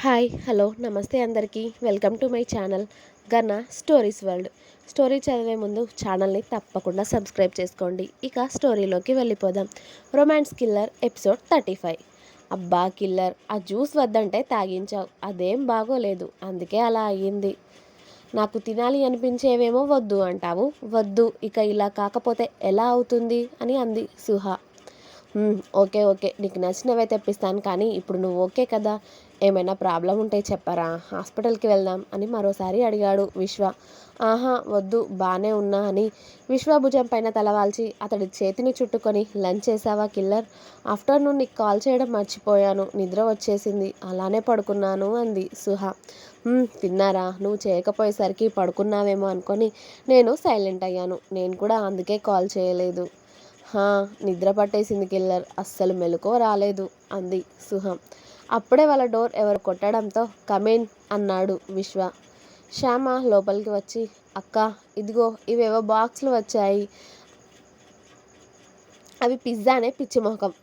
Hi hello నమస్తే అందరికీ welcome to my channel Ganna stories world. Story చదివే ముందు ఛానల్ని తప్పకుండా సబ్స్క్రైబ్ చేసుకోండి. ఇక స్టోరీలోకి వెళ్ళిపోదాం. Romance killer episode 35. అబ్బా కిల్లర్, ఆ జ్యూస్ వద్దంటే తాగించావు, అదేం బాగోలేదు, అందుకే అలా అయ్యింది. నాకు తినాలి అనిపించేవేమో వద్దు అంటావు. వద్దు, ఇక ఇలా కాకపోతే ఎలా అవుతుంది అని అంది సుహా. ఓకే ఓకే, నీకు నచ్చినవే తెప్పిస్తాను, కానీ ఇప్పుడు నువ్వు ఓకే కదా? ఏమైనా ప్రాబ్లం ఉంటే చెప్పరా, హాస్పిటల్కి వెళ్దాం అని మరోసారి అడిగాడు విశ్వ. ఆహా వద్దు, బాగానే ఉన్నా అని విశ్వ భుజం పైన తలవాల్చి అతడి చేతిని చుట్టుకొని, లంచ్ చేసావా కిల్లర్? ఆఫ్టర్నూన్ నీకు కాల్ చేయడం మర్చిపోయాను, నిద్ర వచ్చేసింది, అలానే పడుకున్నాను అంది సుహా. తిన్నారా? నువ్వు చేయకపోయేసరికి పడుకున్నావేమో అనుకొని నేను సైలెంట్ అయ్యాను. నేను కూడా అందుకే కాల్ చేయలేదు. నిద్ర పట్టేసింది కిల్లర్, అస్సలు మెలకువ రాలేదు అంది సుహ. అప్పుడే వాళ్ళ డోర్ ఎవరు కొట్టడంతో కమేన్ అన్నాడు విశ్వ. శ్యామ లోపలికి వచ్చి, అక్క ఇదిగో ఇవేవో బాక్స్లు వచ్చాయి, అవి పిజ్జానే పిచ్చి మొహం,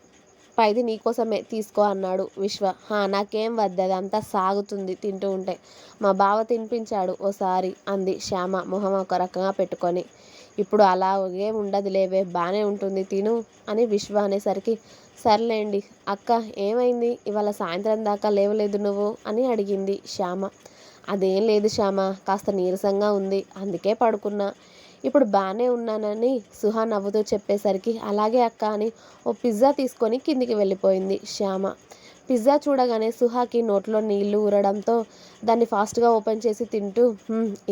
పైది నీకోసమే తీసుకో అన్నాడు విశ్వ. నాకేం వద్దది, అంతా సాగుతుంది తింటూ ఉంటే, మా బావ తినిపించాడు ఓసారి అంది శ్యామ మొహం ఒక రకంగా పెట్టుకొని. ఇప్పుడు అలాగే ఉండదు లేవే, బాగానే ఉంటుంది తిను అని విశ్వ అనేసరికి, సర్లేండి అక్క, ఏమైంది ఇవాళ సాయంత్రం దాకా లేవలేదు నువ్వు అని అడిగింది శ్యామ. అదేం లేదు శ్యామ, కాస్త నీరసంగా ఉంది, అందుకే పడుకున్నా, ఇప్పుడు బాగానే ఉన్నానని సుహా నవ్వుతూ చెప్పేసరికి, అలాగే అక్క అని ఓ పిజ్జా తీసుకొని కిందికి వెళ్ళిపోయింది శ్యామ. పిజ్జా చూడగానే సుహాకి నోట్లో నీళ్లు ఊరడంతో దాన్ని ఫాస్ట్గా ఓపెన్ చేసి తింటూ,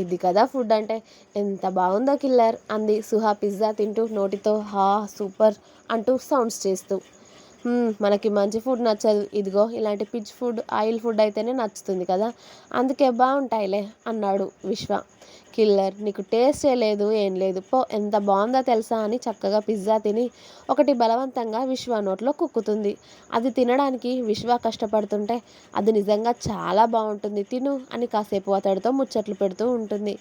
ఇది కదా ఫుడ్ అంటే, ఎంత బాగుందో కిల్లర్ అంది సుహా పిజ్జా తింటూ నోటితో సూపర్ అంటూ సౌండ్స్ చేస్తూ. మనకి మంచి ఫుడ్ నచ్చదు, ఇదిగో ఇలాంటి పిచ్ ఫుడ్ ఆయిల్ ఫుడ్ అయితేనే నచ్చుతుంది కదా, అందుకే బాగుంటాయిలే అన్నాడు విశ్వ. కిల్లర్, నీకు టేస్టే లేదు ఏం లేదు పో, ఎంత బాగుందో తెలుసా అని చక్కగా పిజ్జా తిని ఒకటి బలవంతంగా విశ్వ నోట్లో కుక్కుతుంది. అది తినడానికి విశ్వ కష్టపడుతుంటే, అది నిజంగా చాలా బాగుంటుంది తిను అని కాసేపు అతడితో ముచ్చట్లు పెడుతూ ఉంటుంది.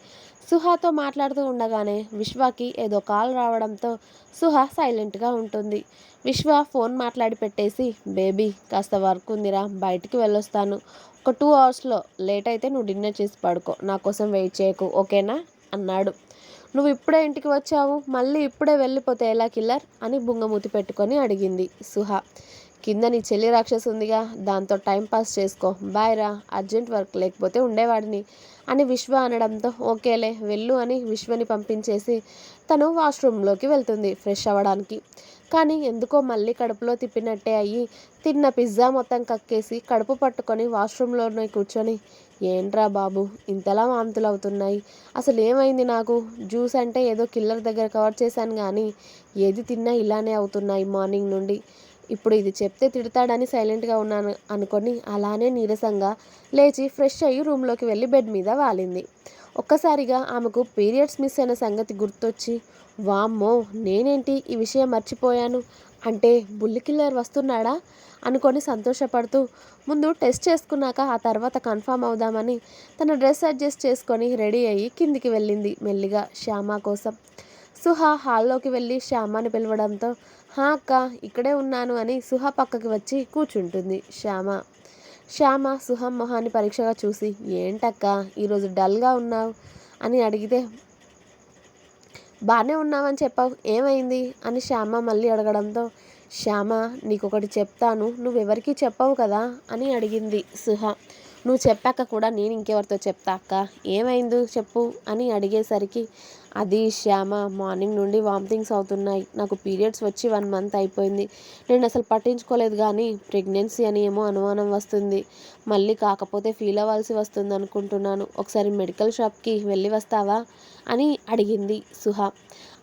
సుహాతో మాట్లాడుతూ ఉండగానే విశ్వకి ఏదో కాల్ రావడంతో సుహా సైలెంట్గా ఉంటుంది. విశ్వ ఫోన్ మాట్లాడి పెట్టేసి, బేబీ కాస్త వర్క్ ఉందిరా, బయటికి వెళ్ళొస్తాను, ఒక 2 అవర్స్లో, లేట్ అయితే నువ్వు డిన్నర్ చేసి పడుకో, నా కోసం వెయిట్ చేయకు, ఓకేనా అన్నాడు. నువ్వు ఇప్పుడే ఇంటికి వచ్చావు, మళ్ళీ ఇప్పుడే వెళ్ళిపోతే ఎలా కిల్లర్ అని బుంగమూతి పెట్టుకొని అడిగింది సుహా. కింద నీ చెల్లి రాక్షసు ఉందిగా, దాంతో టైం పాస్ చేసుకో, బాయ్ రా, అర్జెంట్ వర్క్ లేకపోతే ఉండేవాడిని అని విశ్వ అనడంతో, ఓకేలే వెళ్ళు అని విశ్వని పంపించేసి తను వాష్రూమ్లోకి వెళ్తుంది ఫ్రెష్ అవ్వడానికి. కానీ ఎందుకో మళ్ళీ కడుపులో తిప్పినట్టే అయ్యి తిన్న పిజ్జా మొత్తం కక్కేసి కడుపు పట్టుకొని వాష్రూమ్లోనే కూర్చొని, ఏంట్రా బాబు ఇంతలా వాంతులు అవుతున్నాయి, అసలు ఏమైంది నాకు? జ్యూస్ అంటే ఏదో కిల్లర్ దగ్గర కవర్ చేశాను, కానీ ఏది తిన్నా ఇలానే అవుతున్నాయి మార్నింగ్ నుండి. ఇప్పుడు ఇది చెప్తే తిడతాడని సైలెంట్గా ఉన్నాను అనుకొని అలానే నీరసంగా లేచి ఫ్రెష్ అయ్యి రూమ్లోకి వెళ్ళి బెడ్ మీద వాలింది. ఒక్కసారిగా ఆమెకు పీరియడ్స్ మిస్ అయిన సంగతి గుర్తొచ్చి, వామ్మో నేనేంటి ఈ విషయం మర్చిపోయాను, అంటే బుల్లి కిల్లర్ వస్తున్నాడా అనుకొని సంతోషపడుతూ, ముందు టెస్ట్ చేసుకున్నాక ఆ తర్వాత కన్ఫామ్ అవుదామని తన డ్రెస్ అడ్జస్ట్ చేసుకొని రెడీ అయ్యి కిందికి వెళ్ళింది మెల్లిగా శ్యామ కోసం. సుహా హాల్లోకి వెళ్ళి శ్యామని పిలవడంతో, అక్క ఇక్కడే ఉన్నాను అని సుహా పక్కకి వచ్చి కూర్చుంటుంది శ్యామ. శ్యామ సుహం మొహాన్ని పరీక్షగా చూసి, ఏంటక్క ఈరోజు డల్గా ఉన్నావు అని అడిగితే, బాగానే ఉన్నావని చెప్పావు, ఏమైంది అని శ్యామ మళ్ళీ అడగడంతో, శ్యామ నీకొకటి చెప్తాను, నువ్వెవరికీ చెప్పవు కదా అని అడిగింది సుహ. నువ్వు చెప్పాక కూడా నేను ఇంకెవరితో చెప్తా అక్క, ఏమైందో చెప్పు అని అడిగేసరికి, అది శ్యామ, మార్నింగ్ నుండి వామిటింగ్స్ అవుతున్నాయి, నాకు పీరియడ్స్ వచ్చి 1 మంత్ అయిపోయింది, నేను అసలు పట్టించుకోలేదు, కానీ ప్రెగ్నెన్సీ అని ఏమో అనుమానం వస్తుంది, మళ్ళీ కాకపోతే ఫీల్ అవ్వాల్సి వస్తుంది అనుకుంటున్నాను, ఒకసారి మెడికల్ షాప్కి వెళ్ళి వస్తావా అని అడిగింది సుహ.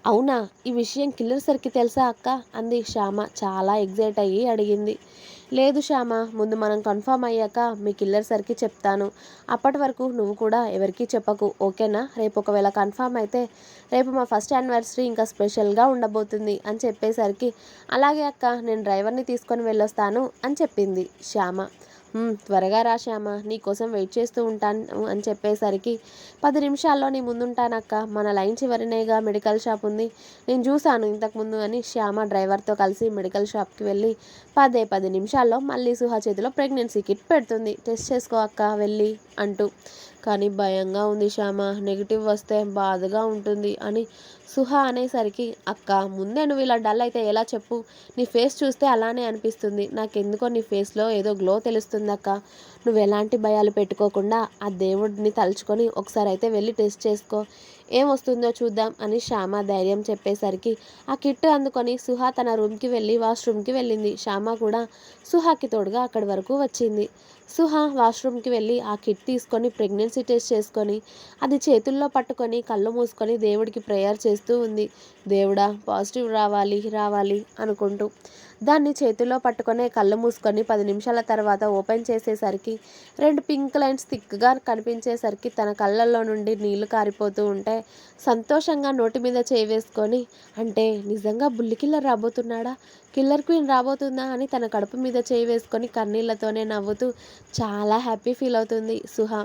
అవునా, ఈ విషయం కిల్లర్ సర్కి తెలుసా అక్క అంది శ్యామ చాలా ఎగ్జైట్ అయ్యి అడిగింది. లేదు శ్యామ, ముందు మనం కన్ఫామ్ అయ్యాక మీ కిల్లర్ సర్కి చెప్తాను, అప్పటి వరకు నువ్వు కూడా ఎవరికీ చెప్పకు, ఓకేనా? రేపు ఒకవేళ కన్ఫామ్ అయితే రేపు మా ఫస్ట్ యానివర్సరీ ఇంకా స్పెషల్గా ఉండబోతుంది అని చెప్పేసరికి, అలాగే అక్క, నేను డ్రైవర్ని తీసుకొని వెళ్ళొస్తాను అని చెప్పింది శ్యామ. త్వరగా రా శ్యామ, నీకోసం వెయిట్ చేస్తూ ఉంటాను అని చెప్పేసరికి 10 నిమిషాల్లో నీ ముందుంటానక్క, మన లైన్ చివరినేగా మెడికల్ షాప్ ఉంది, నేను చూశాను ఇంతకుముందు అని శ్యామ డ్రైవర్తో కలిసి మెడికల్ షాప్కి వెళ్ళి 10 నిమిషాల్లో మళ్ళీ సుహ చేతిలో ప్రెగ్నెన్సీ కిట్ పెడుతుంది. టెస్ట్ చేసుకో అక్క వెళ్ళి అంటూ. కానీ భయంగా ఉంది శ్యామ, నెగిటివ్ వస్తే బాధగా ఉంటుంది అని సుహ అనేసరికి, అక్క ముందే నువ్వు ఇలా డల్ అయితే ఎలా చెప్పు, నీ ఫేస్ చూస్తే అలానే అనిపిస్తుంది, నాకెందుకో నీ ఫేస్లో ఏదో గ్లో తెలుస్తుంది అక్క, నువ్వు ఎలాంటి భయాలు పెట్టుకోకుండా ఆ దేవుడిని తలుచుకొని ఒకసారి అయితే వెళ్ళి టెస్ట్ చేసుకో, ఏమొస్తుందో చూద్దాం అని శ్యామ ధైర్యం చెప్పేసరికి ఆ కిట్ అందుకొని సుహ తన రూమ్కి వెళ్ళి వాష్రూమ్కి వెళ్ళింది. శ్యామ కూడా సుహాకి తోడుగా అక్కడి వరకు వచ్చింది. సుహ వాష్రూమ్కి వెళ్ళి ఆ కిట్ తీసుకొని ప్రెగ్నెన్సీ టెస్ట్ చేసుకొని అది చేతుల్లో పట్టుకొని కళ్ళు మూసుకొని దేవుడికి ప్రేయర్ చేస్తూ ఉంది. దేవుడా పాజిటివ్ రావాలి రావాలి అనుకుంటూ దాన్ని చేతుల్లో పట్టుకొని కళ్ళు మూసుకొని 10 నిమిషాల తర్వాత ఓపెన్ చేసేసరికి 2 పింక్ లైన్స్ థిక్గా కనిపించేసరికి తన కళ్ళల్లో నుండి నీళ్లు కారిపోతూ ఉంటే సంతోషంగా నోటి మీద చేయి వేసుకొని, అంటే నిజంగా బుల్లి కిల్లర్ రాబోతున్నాడా, కిల్లర్ క్వీన్ రాబోతుందా అని తన కడుపు మీద చేయి వేసుకొని కన్నీళ్లతోనే నవ్వుతూ చాలా హ్యాపీ ఫీల్ అవుతుంది సుహ.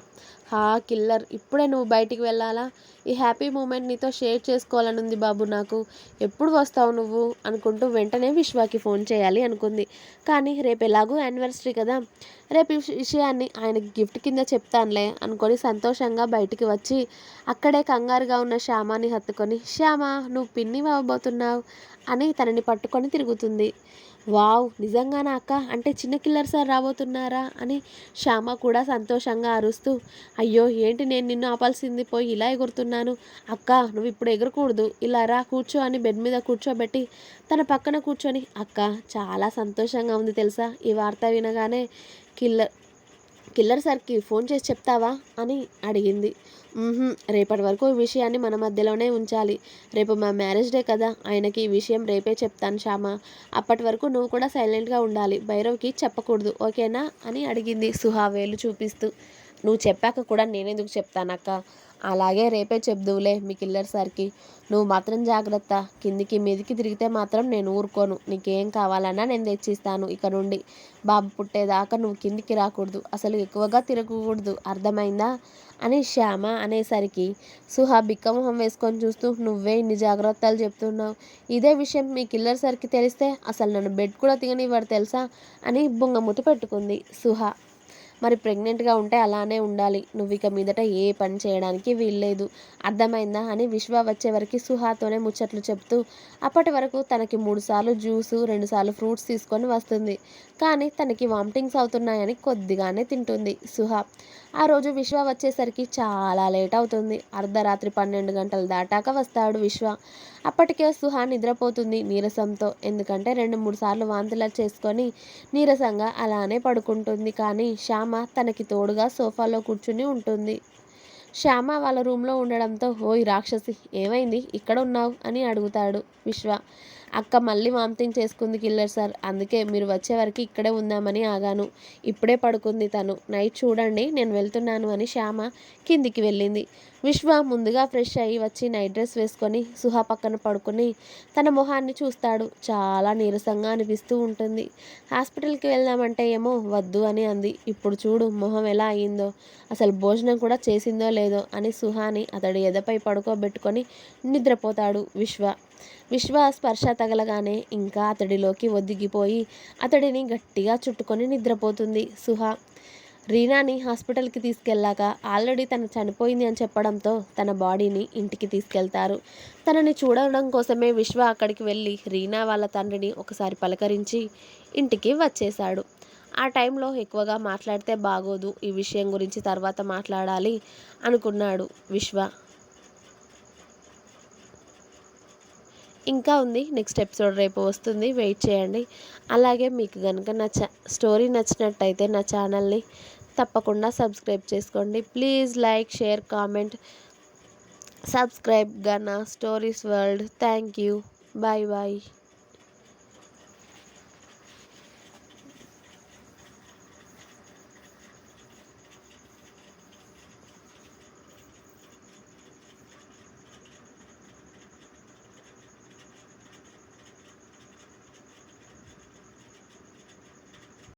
కిల్లర్, ఇప్పుడే నువ్వు బయటికి వెళ్ళాలా, ఈ హ్యాపీ మూమెంట్ నీతో షేర్ చేసుకోవాలనుంది బాబు నాకు, ఎప్పుడు వస్తావు నువ్వు అనుకుంటూ వెంటనే విశ్వాకి ఫోన్ చేయాలి అనుకుంది. కానీ రేపు ఎలాగూ యానివర్సరీ కదా, రేపు ఈ విషయాన్ని ఆయనకి గిఫ్ట్ కింద చెప్తానులే అనుకొని సంతోషంగా బయటికి వచ్చి అక్కడే కంగారుగా ఉన్న శ్యామాని హత్తుకొని, శ్యామ నువ్వు పిన్ని అవ్వబోతున్నావు అని తనని పట్టుకొని తిరుగుతుంది. వావ్, నిజంగానా అక్క, అంటే చిన్న కిల్లర్ సార్ రాబోతున్నారా అని శ్యామ కూడా సంతోషంగా అరుస్తూ, అయ్యో ఏంటి నేను నిన్ను ఆపాల్సింది పోయి ఇలా ఎగురుతున్నాను, అక్క నువ్వు ఇప్పుడు ఎగరకూడదు, ఇలా రా కూర్చో అని బెడ్ మీద కూర్చోబెట్టి తన పక్కన కూర్చొని, అక్క చాలా సంతోషంగా ఉంది తెలుసా ఈ వార్త వినగానే, కిల్లర్ సార్కి ఫోన్ చేసి చెప్తావా అని అడిగింది. రేపటి వరకు ఈ విషయాన్ని మన మధ్యలోనే ఉంచాలి, రేపు మా మ్యారేజ్ డే కదా, ఆయనకి ఈ విషయం రేపే చెప్తాను శ్యామ, అప్పటి వరకు నువ్వు కూడా సైలెంట్గా ఉండాలి, భైరవ్కి చెప్పకూడదు ఓకేనా అని అడిగింది సుహ వేలు చూపిస్తూ. నువ్వు చెప్పాక కూడా నేనెందుకు చెప్తానక్క, అలాగే రేపే చెప్దువులే మీ కిల్లర్ సార్కి, నువ్వు మాత్రం జాగ్రత్త, కిందికి మీదికి తిరిగితే మాత్రం నేను ఊరుకోను, నీకేం కావాలన్నా నేను తెచ్చిస్తాను, ఇక నుండి బాబు పుట్టేదాకా నువ్వు కిందికి రాకూడదు, అసలు ఎక్కువగా తిరగకూడదు, అర్థమైందా అని శ్యామ అనేసరికి సుహ బిక్కమొహం వేసుకొని చూస్తూ, నువ్వే ఇన్ని జాగ్రత్తలు చెప్తున్నావు, ఇదే విషయం మీ కిల్లర్ సార్కి తెలిస్తే అసలు నన్ను బెడ్ కూడా దిగనివ్వడు తెలుసా అని బుంగమూతి పెట్టుకుంది సుహ. మరి ప్రెగ్నెంట్గా ఉంటే అలానే ఉండాలి, నువ్వు ఇక మీదట ఏ పని చేయడానికి వీల్లేదు, అర్థమైందా అని విశ్వ వచ్చేవరకు సుహాతోనే ముచ్చట్లు చెప్తూ అప్పటి వరకు తనకి 3 సార్లు జ్యూసు 2 సార్లు ఫ్రూట్స్ తీసుకొని వస్తుంది. కానీ తనకి వామిటింగ్స్ అవుతున్నాయని కొద్దిగానే తింటుంది సుహ. ఆ రోజు విశ్వ వచ్చేసరికి చాలా లేట్ అవుతుంది. అర్ధరాత్రి 12 గంటలు దాటాక వస్తాడు విశ్వ. అప్పటికే సుహ నిద్రపోతుంది నీరసంతో, ఎందుకంటే 2-3 సార్లు వాంతులు చేసుకొని నీరసంగా అలానే పడుకుంటుంది. కానీ శ్యామ తనకి తోడుగా సోఫాలో కూర్చుని ఉంటుంది. శ్యామ వాళ్ళ రూమ్లో ఉండడంతో, ఓయ్ రాక్షసి ఏమైంది ఇక్కడ ఉన్నావు అని అడుగుతాడు విశ్వ. అక్క మళ్ళీ వామిటింగ్ చేసుకుంది కిల్లర్ సార్, అందుకే మీరు వచ్చే వరకు ఇక్కడే ఉందామని ఆగాను, ఇప్పుడే పడుకుంది తను, నైట్ చూడండి నేను వెళ్తున్నాను అని శ్యామ కిందికి వెళ్ళింది. విశ్వ ముందుగా ఫ్రెష్ అయ్యి వచ్చి నైట్ డ్రెస్ వేసుకొని సుహ పక్కన పడుకొని తన మొహాన్ని చూస్తాడు. చాలా నీరసంగా అనిపిస్తూ ఉంటుంది. హాస్పిటల్కి వెళ్దామంటే ఏమో వద్దు అని అంది. ఇప్పుడు చూడు మొహం ఎలా అయ్యిందో, అసలు భోజనం కూడా చేసిందో లేదో అని సుహాని అతడి ఎదపై పడుకోబెట్టుకొని నిద్రపోతాడు విశ్వ. విశ్వ స్పర్శ తగలగానే ఇంకా అతడిలోకి ఒదిగిపోయి అతడిని గట్టిగా చుట్టుకొని నిద్రపోతుంది సుహ. రీనాని హాస్పిటల్కి తీసుకెళ్ళాక ఆల్రెడీ తను చనిపోయింది అని చెప్పడంతో తన బాడీని ఇంటికి తీసుకెళ్తారు. తనని చూడడం కోసమే విశ్వ అక్కడికి వెళ్ళి రీనా వాళ్ళ తండ్రిని ఒకసారి పలకరించి ఇంటికి వచ్చేశాడు. ఆ టైంలో ఎక్కువగా మాట్లాడితే బాగోదు, ఈ విషయం గురించి తర్వాత మాట్లాడాలి అనుకున్నాడు విశ్వ. ఇంకా ఉంది, నెక్స్ట్ ఎపిసోడ్ రేపు వస్తుంది, వెయిట్ చేయండి. అలాగే మీకు కనుక స్టోరీ నచ్చినట్టయితే నా ఛానల్ని తప్పకుండా సబ్స్క్రైబ్ చేసుకోండి. Please like, share, comment, subscribe Gana stories world. Thank you. Bye bye.